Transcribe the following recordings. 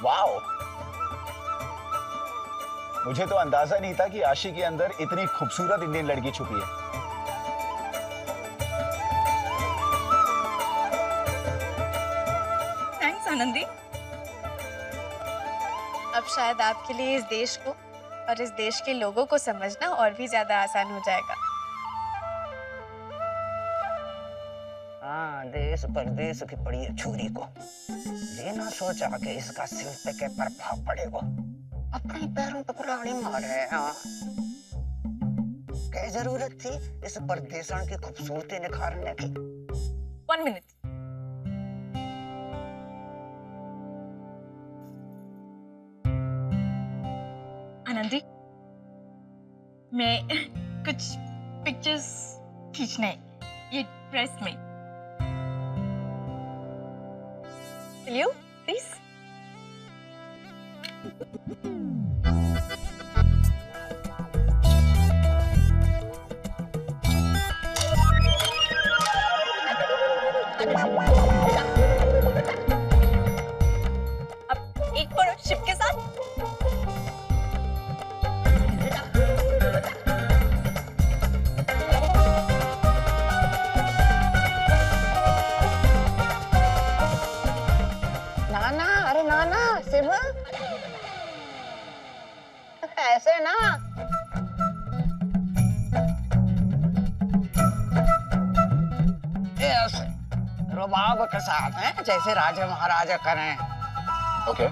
Wow, मुझे तो अंदाजा नहीं था कि आशी के अंदर इतनी खूबसूरत इंडियन लड़की छुपी है। थैंक्स आनंदी। अब शायद आपके लिए इस देश को और इस देश के लोगों को समझना और भी ज्यादा आसान हो जाएगा। हाँ, देश परदेश की पड़ी है छुरी को, ये ना सोचा कि इसका सिर पे के प्रभाव पड़ेगा। अपने पैरों पे कुल्हाड़ी मारे। हाँ, क्या जरूरत थी इस परदेशन की खूबसूरती निखारने की? 1 मिनट। आनंदी, मैं कुछ पिक्चर्स खींचना है ये ड्रेस में। Will you please? अब एक और शिप के साथ। नाना, अरे नाना, शिव, ऐसे ना। ऐसे रुबाब के साथ हैं, जैसे राजा महाराजा करें। ओके।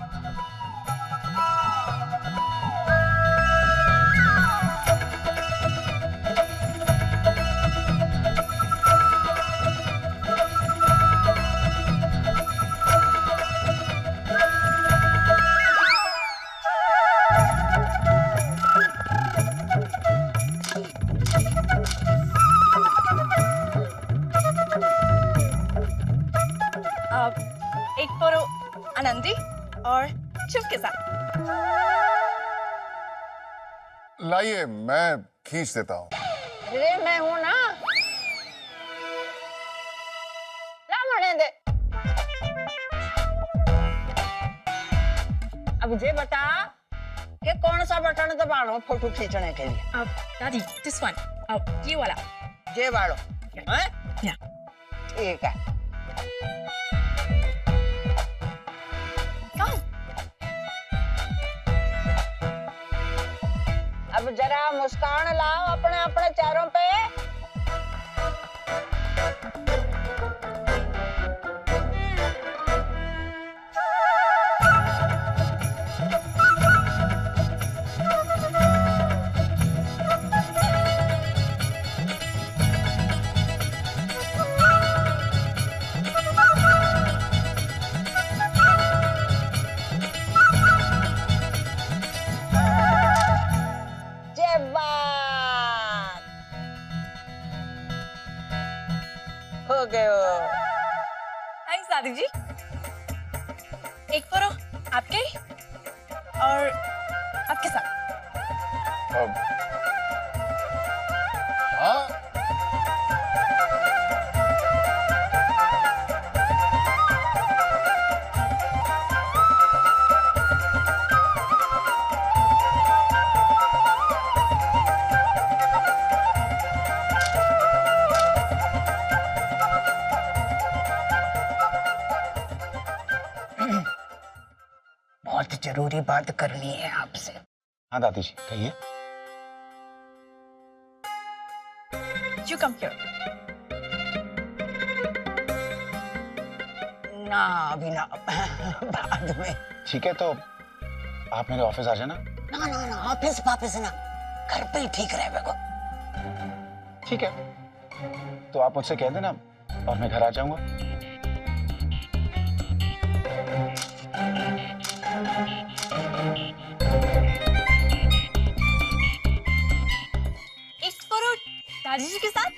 अब एक फोटो आनंदी और शिव के साथ। लाइए, मैं खींच देता हूँ। अरे मैं हूं ना, ला मने दे। अब ये बता कि कौन सा बटन दबानो फोटो खींचने के लिए? अब दादी, दिस वन। अब ये वाला। ये वालो, हैं? या। ठीक है। Come. अब जरा मुस्कान लाओ अपने अपने चेहरों पे। जय बात, हो गए हो। थैंक्स दादी जी। एक फोटो आपके और आपके साथ। अब हाँ, बहुत जरूरी बात करनी है आपसे। हाँ दादी जी, कहिए। You come here. ना अभी ना, बाद में। ठीक है, तो आप मेरे ऑफिस आ जाना। ना ना ना, ऑफिस वापस ना, घर पे ही ठीक रहे को। ठीक है, तो आप मुझसे कह देना और मैं घर आ जाऊंगा। एक फोटो दादी जी के साथ।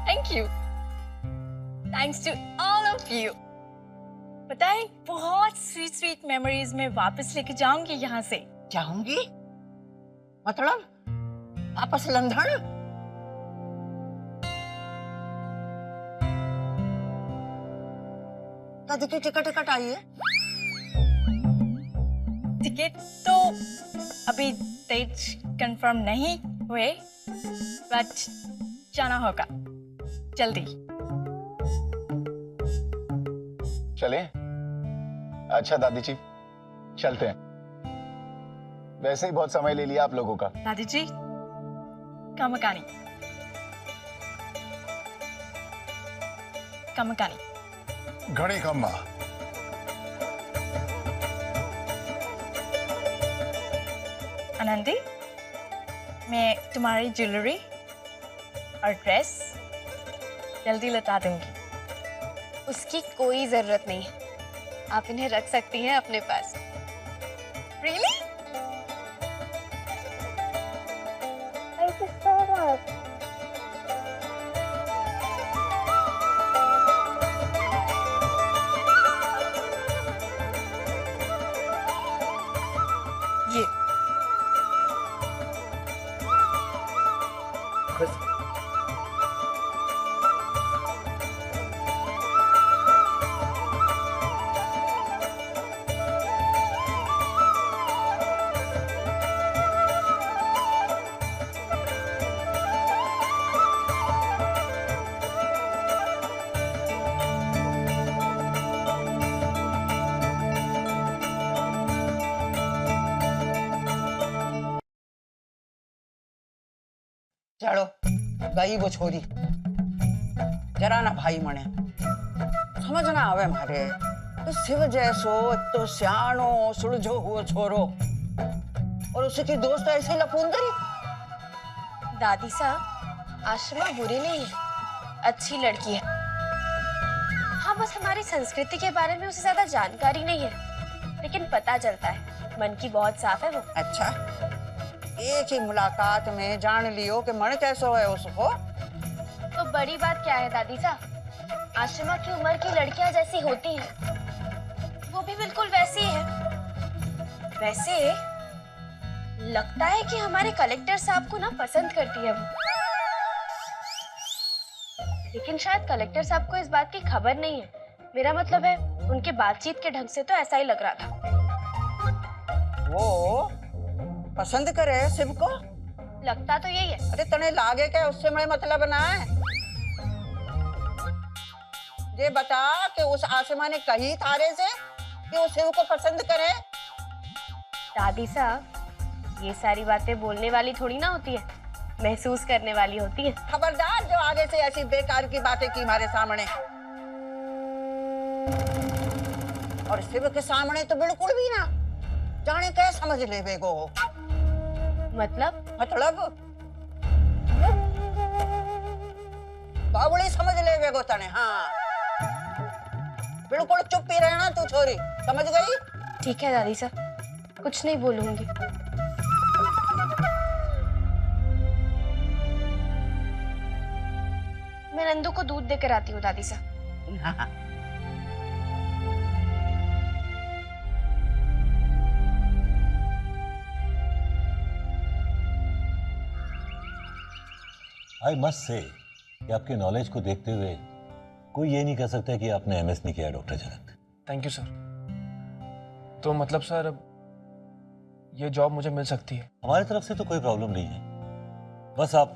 Thank you. Thanks to all of you. पता है, बहुत स्वीट स्वीट मेमोरीज में वापस लेके जाऊंगी यहाँ से। चाहूंगी मतलब वापस लंदन? कद की टिकट आई है? टिकट तो अभी डेट कंफर्म नहीं हुए, बट जाना होगा जल्दी। चले? अच्छा दादी जी, चलते हैं। वैसे ही बहुत समय ले लिया आप लोगों का। दादी जी, कमकानी कमकानी। घड़ी कम्मा। आनंदी, मैं तुम्हारी ज्वेलरी और ड्रेस जल्दी लौटा दूंगी। उसकी कोई जरूरत नहीं है, आप इन्हें रख सकती हैं अपने पास। Really? Thank you so much. ये चलो गई वो छोरी, जरा ना भाई मने समझ ना आवे मारे। तो शिव जैसो तो सियानो सुलझो हुआ छोरो और उसकी दोस्त ऐसे लपूंदरी। दादी साहब, आशिमा बुरी नहीं है, अच्छी लड़की है। हाँ, बस हमारी संस्कृति के बारे में उसे ज्यादा जानकारी नहीं है, लेकिन पता चलता है मन की बहुत साफ है वो। अच्छा, एक ही मुलाकात में जान लियो कि मन कैसो है उसको। तो बड़ी बात क्या है दादी साहब, आशिमा की उम्र की लड़कियां जैसी होती हैं, वो भी बिल्कुल वैसी है। वैसे लगता है कि हमारे कलेक्टर साहब को ना पसंद करती है वो, लेकिन शायद कलेक्टर साहब को इस बात की खबर नहीं है। मेरा मतलब है, उनके बातचीत के ढंग से तो ऐसा ही लग रहा था। वो पसंद करे शिव को? लगता तो यही है। अरे तने लागे क्या उससे मैं मतलब ना है? ये बता कि उस आसमा ने कही थारे से कि वो शिव को पसंद करे? दादी साहब, ये सारी बातें बोलने वाली थोड़ी ना होती है, महसूस करने वाली होती है। खबरदार जो आगे से ऐसी बेकार की बातें की हमारे सामने। और शिव के सामने तो बिल्कुल भी ना। जाने क्या समझ ले बेगो। मतलब बावड़ी समझ ले बेगो तने। हाँ, बिल्कुल चुप ही रहना तू छोरी, समझ गई? ठीक है दादी साहब, कुछ नहीं बोलूंगी। मैं नंदू को दूध देकर आती हूँ दादी साहब। हाँ। आई मस्ट से कि आपके नॉलेज को देखते हुए कोई ये नहीं कह सकता कि आपने एमएस नहीं किया, डॉक्टर जगत। Thank you sir. तो मतलब सर, अब ये जॉब मुझे मिल सकती है? हमारी तरफ से तो कोई प्रॉब्लम नहीं है, बस आप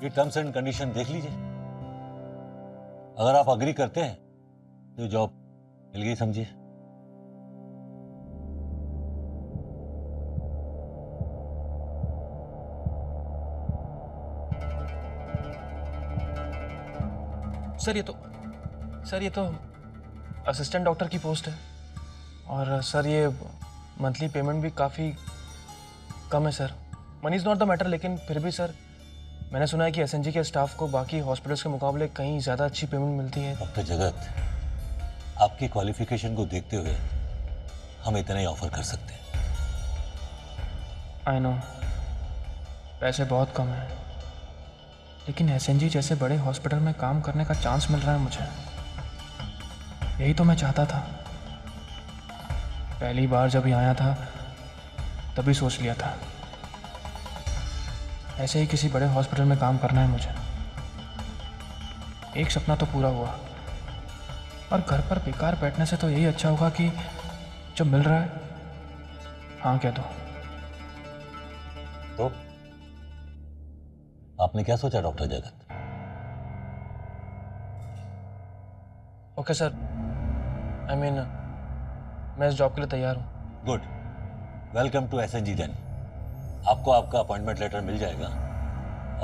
ये टर्म्स एंड कंडीशन देख लीजिए। अगर आप अग्री करते हैं तो जॉब मिल गई समझिए। सर ये तो असिस्टेंट डॉक्टर की पोस्ट है, और सर ये मंथली पेमेंट भी काफ़ी कम है sir. Money is not the matter, लेकिन फिर भी सर, मैंने सुना है कि एसएनजी के स्टाफ को बाकी हॉस्पिटल्स के मुकाबले कहीं ज़्यादा अच्छी पेमेंट मिलती है। डॉक्टर जगत, आपकी क्वालिफिकेशन को देखते हुए हम इतना ही ऑफर कर सकते हैं। आई नो, पैसे बहुत कम हैं, लेकिन एसएनजी जैसे बड़े हॉस्पिटल में काम करने का चांस मिल रहा है मुझे। यही तो मैं चाहता था। पहली बार जब यहाँ आया था तभी सोच लिया था ऐसे ही किसी बड़े हॉस्पिटल में काम करना है मुझे। एक सपना तो पूरा हुआ, और घर पर बेकार बैठने से तो यही अच्छा होगा कि जो मिल रहा है हाँ कह दो। तो आपने क्या सोचा डॉक्टर जगत? ओके सर, मैं इस जॉब के लिए तैयार हूँ। Good, welcome to SNG then. आपको आपका अपॉइंटमेंट लेटर मिल जाएगा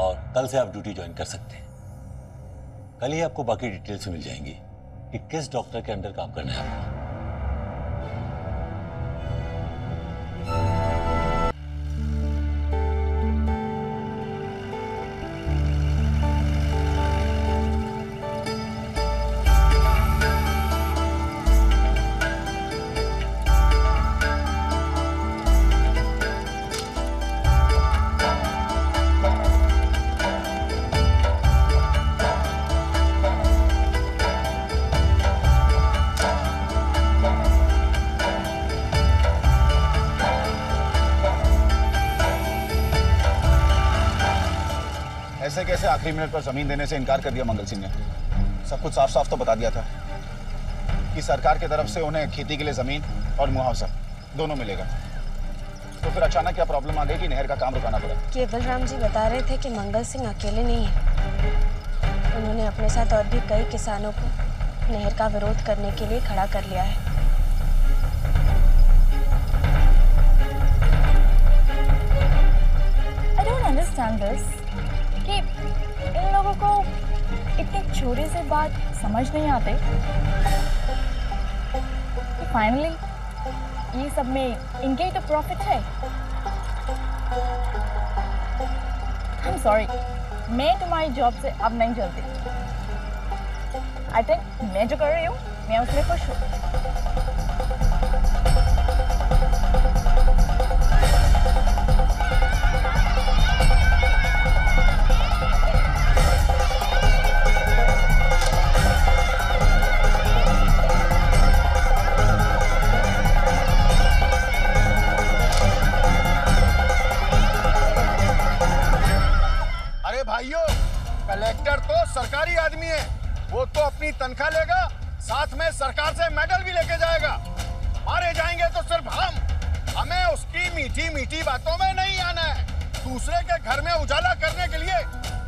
और कल से आप ड्यूटी ज्वाइन कर सकते हैं। कल ही आपको बाकी डिटेल्स मिल जाएंगी कि किस डॉक्टर के अंडर काम करना है आपको। ऐसे कैसे आखिरी मिनट पर जमीन देने से इनकार कर दिया मंगल सिंह ने? सब कुछ साफ साफ तो बता दिया था कि सरकार की तरफ से उन्हें खेती के लिए जमीन और मुआवजा दोनों मिलेगा। तो फिर अचानक क्या प्रॉब्लम आ गई कि नहर का काम रुकाना पड़ा? केवल राम जी बता रहे थे कि मंगल सिंह अकेले नहीं है, उन्होंने अपने साथ और भी कई किसानों को नहर का विरोध करने के लिए खड़ा कर लिया है। I don't understand this कि इन लोगों को इतनी छोटी सी बात समझ नहीं आते कि फाइनली ये सब में इनके ही तो प्रॉफिट है। I'm sorry, मैं तुम्हारी जॉब से अब नहीं चलती। I think मैं जो कर रही हूँ मैं उसमें खुश हूँ। भाइयों, कलेक्टर तो सरकारी आदमी है, वो तो अपनी तनख्वाह लेगा, साथ में सरकार से मेडल भी लेके जाएगा। मारे जाएंगे तो सिर्फ हमें उसकी मीठी मीठी बातों में नहीं आना है। दूसरे के घर में उजाला करने के लिए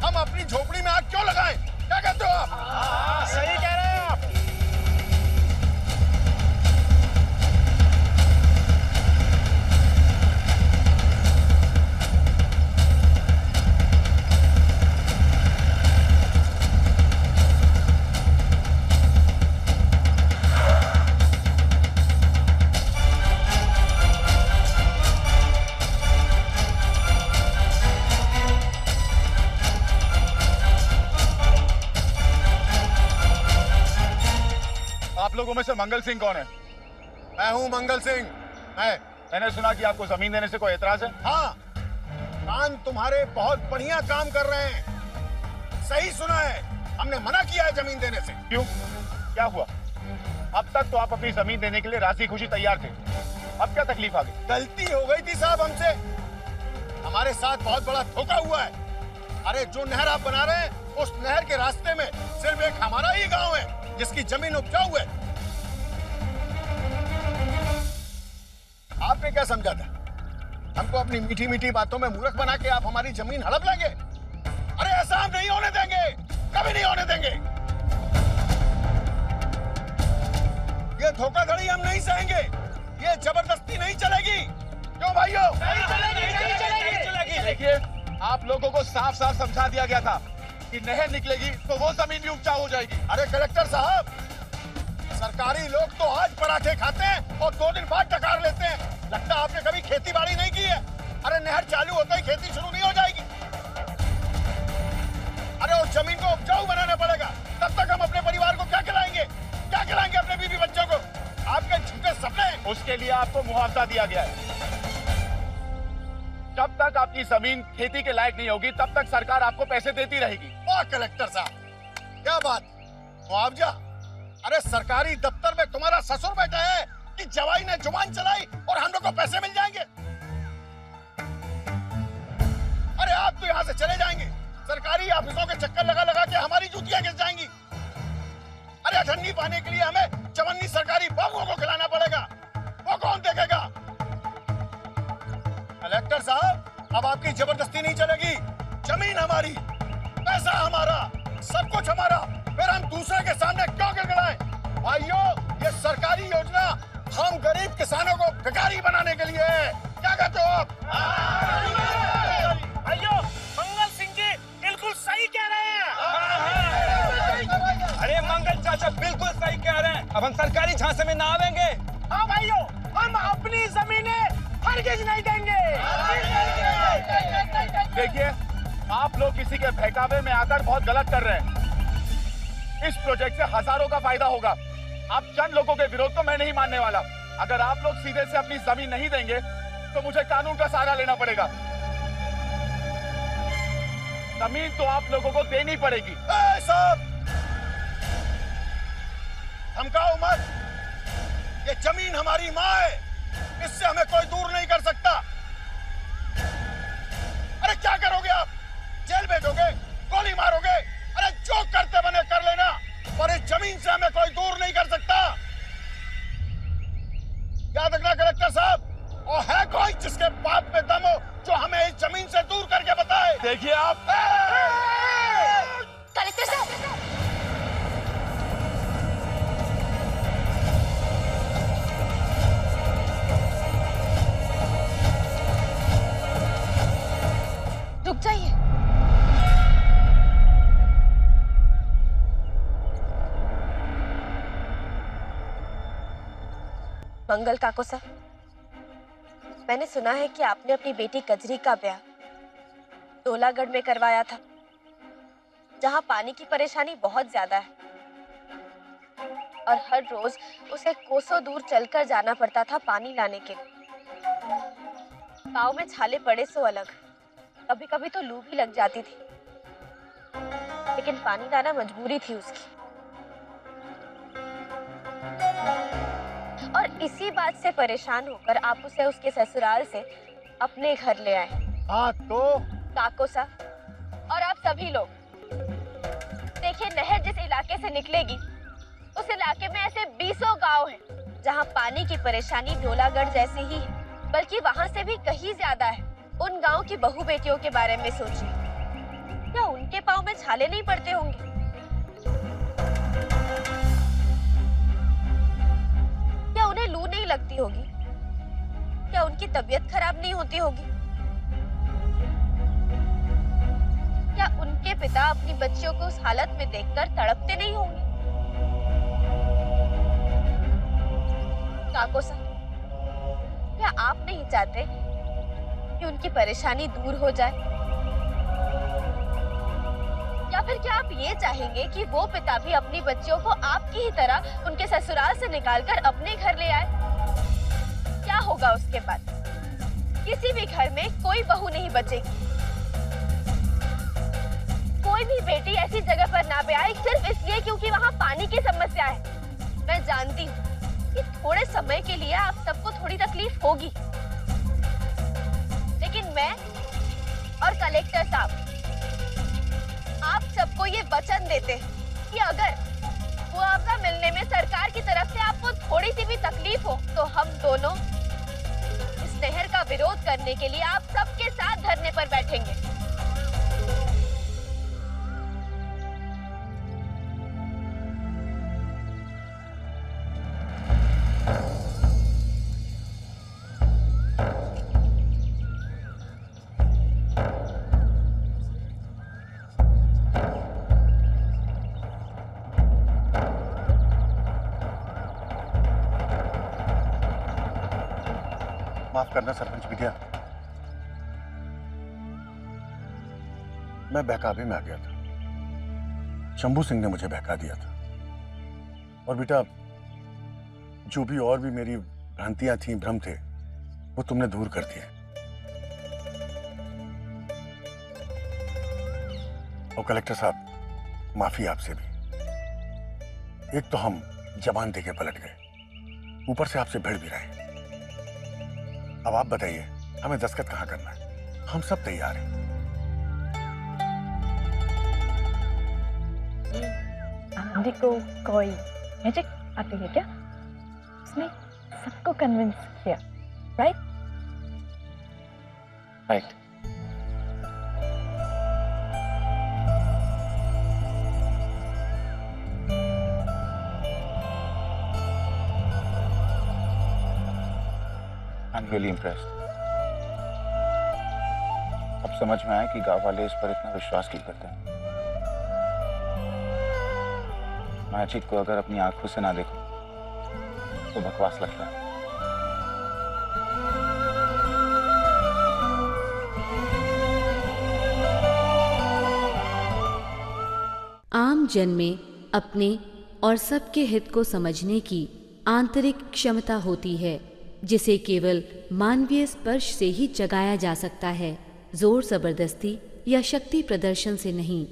हम अपनी झोपड़ी में आग क्यों लगाएं? क्या कहते हो आप? सही कह रहे हैं आप। लोगों में से मंगल सिंह कौन है? मैं हूं मंगल सिंह। मैंने सुना कि आपको जमीन देने से कोई एतराज है। हाँ, कान तुम्हारे बहुत बढ़िया काम कर रहे हैं। सही सुना है, हमने मना किया है जमीन देने से। क्यों? क्या हुआ? अब तक तो आप अपनी जमीन देने के लिए राजी खुशी तैयार थे, अब क्या तकलीफ आ गई? गलती हो गई थी साहब हमसे, हमारे साथ बहुत बड़ा धोखा हुआ है। अरे जो नहर आप बना रहे हैं, उस नहर के रास्ते में सिर्फ एक हमारा ही गांव है जिसकी जमीन उपजाऊ है। आपने क्या समझा था? हमको अपनी मीठी मीठी बातों में मूर्ख बना के आप हमारी जमीन हड़प लेंगे? अरे ऐसा हम नहीं होने देंगे, कभी नहीं होने देंगे। ये धोखाधड़ी हम नहीं सहेंगे, ये जबरदस्ती नहीं चलेगी। क्यों भाइयों? नहीं चलेगी। देखिए, आप लोगों को साफ साफ समझा दिया गया था कि नहर निकलेगी तो वो जमीन भी उपजाऊ हो जाएगी। अरे कलेक्टर साहब, सरकारी लोग तो आज पराठे खाते हैं और 2 दिन बाद टकार लेते हैं। लगता आपने कभी खेती बाड़ी नहीं की है। अरे नहर चालू होते ही खेती शुरू नहीं हो जाएगी। अरे उस जमीन को उपजाऊ बनाना पड़ेगा, तब तक हम अपने परिवार को क्या खिलाएंगे? क्या खिलाएंगे अपने बीवी बच्चों को? आपके झूठे सपने। उसके लिए आपको मुआवजा दिया गया है। जब तक आपकी जमीन खेती के लायक नहीं होगी, तब तक सरकार आपको पैसे देती रहेगी। वाह कलेक्टर साहब, क्या बात, मुआवजा? अरे सरकारी दफ्तर में तुम्हारा ससुर बैठा है कि जवाई ने जुबान चलाई और हम लोग को पैसे मिल जाएंगे? कलेक्टर साहब, अब आपकी जबरदस्ती नहीं चलेगी। जमीन हमारी, पैसा हमारा, सब कुछ हमारा, फिर हम दूसरे के सामने क्यों गिड़गिड़ाएं? भाइयों, ये सरकारी योजना हम गरीब किसानों को भिखारी बनाने के लिए है। क्या कहते हो आप? भाइयों, मंगल सिंह जी बिल्कुल सही कह रहे हैं। अरे मंगल चाचा बिल्कुल सही कह रहे हैं। अब हम सरकारी झांसे में ना आवेंगे। हाँ भाइयों, हम अपनी जमीनें हरगिज नहीं देंगे। देखिए, आप लोग किसी के बहकावे में आकर बहुत गलत कर रहे हैं। इस प्रोजेक्ट से हजारों का फायदा होगा। आप चंद लोगों के विरोध को मैं नहीं मानने वाला। अगर आप लोग सीधे से अपनी जमीन नहीं देंगे तो मुझे कानून का सहारा लेना पड़ेगा। जमीन तो आप लोगों को देनी पड़ेगी। साहब, धमकाओ मत। ये जमीन हमारी माँ है, इससे हमें कोई दूर नहीं कर सकता। अरे क्या करोगे आप? जेल भेजोगे, गोली मारोगे? अरे जो करते बने कर लेना, पर इस जमीन से हमें कोई दूर नहीं कर सकता। याद रखना कलेक्टर साहब, और है कोई जिसके बाप में दम हो जो हमें इस जमीन से दूर करके बताए? देखिए आप। कलेक्टर साहब, रुक जाइए। मंगल काको सर, मैंने सुना है कि आपने अपनी बेटी कजरी का ब्याह डोलागढ़ में करवाया था, जहां पानी की परेशानी बहुत ज्यादा है और हर रोज उसे कोसों दूर चलकर जाना पड़ता था पानी लाने के लिए। पाँव में छाले पड़े सो अलग, कभी कभी तो लू भी लग जाती थी, लेकिन पानी लाना मजबूरी थी उसकी। और इसी बात से परेशान होकर आप उसे उसके ससुराल से अपने घर ले आए। हाँ तो काको साहब और आप सभी लोग देखिए, नहर जिस इलाके से निकलेगी उस इलाके में ऐसे 20 गांव हैं जहां पानी की परेशानी डोलागढ़ जैसी ही है, बल्कि वहां से भी कहीं ज्यादा है। उन गांव की बहू बेटियों के बारे में सोचिए, क्या उनके पाँव में छाले नहीं पड़ते होंगे? क्या उन्हें लू नहीं लगती होगी? क्या उनकी तबीयत खराब नहीं होती होगी? क्या उनके पिता अपनी बच्चियों को उस हालत में देखकर तड़पते नहीं होंगे? काको साहब, क्या आप नहीं चाहते कि उनकी परेशानी दूर हो जाए? या फिर क्या आप ये चाहेंगे कि वो पिता भी अपनी बच्चियों को आपकी ही तरह उनके ससुराल से निकालकर अपने घर ले आए? क्या होगा उसके बाद? किसी भी घर में कोई बहू नहीं बचेगी, कोई भी बेटी ऐसी जगह पर ना ब्याहे सिर्फ इसलिए क्योंकि वहाँ पानी की समस्या है। मैं जानती हूँ कि थोड़े समय के लिए आप सबको थोड़ी तकलीफ होगी, लेकिन मैं और कलेक्टर साहब आप सबको ये वचन देते हैं कि अगर मुआवजा मिलने में सरकार की तरफ से आपको थोड़ी सी भी तकलीफ हो तो हम दोनों इस नहर का विरोध करने के लिए आप सबके साथ धरने पर बैठेंगे। माफ करना सरपंच विद्या, मैं बहकावे में आ गया था। शंभू सिंह ने मुझे बहका दिया था। और बेटा, जो भी और भी मेरी भ्रांतियां थी, भ्रम थे, वो तुमने दूर कर दिए। और कलेक्टर साहब, माफी आपसे भी। एक तो हम जबान देके पलट गए, ऊपर से आपसे भिड़ भी रहे। अब आप बताइए, हमें दस्तखत कहाँ करना है? हम सब तैयार हैं। आनंदी को कोई मैजिक आती है क्या? उसने सबको कन्विंस किया, right? Right. I am really impressed. अब समझ में आया कि गांव वाले इस पर इतना विश्वास क्यों करते हैं। मैं अजीत को अगर अपनी आंखों से ना देखूं तो बकवास लगता है। आम जन में अपने और सबके हित को समझने की आंतरिक क्षमता होती है, जिसे केवल मानवीय स्पर्श से ही जगाया जा सकता है, जोर जबरदस्ती या शक्ति प्रदर्शन से नहीं।